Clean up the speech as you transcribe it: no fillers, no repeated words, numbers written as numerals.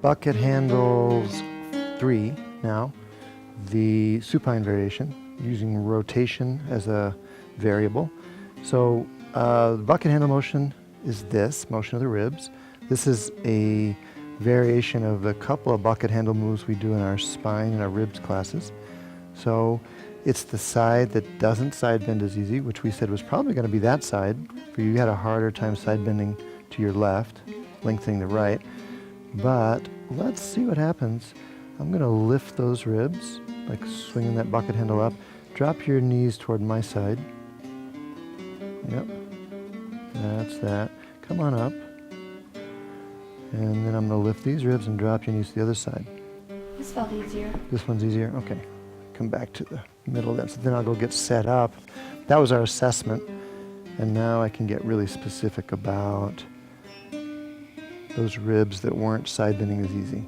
Bucket handles 3 now, the supine variation, using rotation as a variable. So the bucket handle motion is this, motion of the ribs. This is a variation of a couple of bucket handle moves we do in our spine and our ribs classes. So it's the side that doesn't side bend as easy, which we said was probably going to be that side. For you, you had a harder time side bending to your left, lengthening the right. But let's see what happens. I'm going to lift those ribs, like swinging that bucket handle up. Drop your knees toward my side. Yep, that's that. Come on up. And then I'm going to lift these ribs and drop your knees to the other side. This felt easier. This one's easier? Okay. Come back to the middle then. So then I'll go get set up. That was our assessment. And now I can get really specific about those ribs that weren't side bending as easy.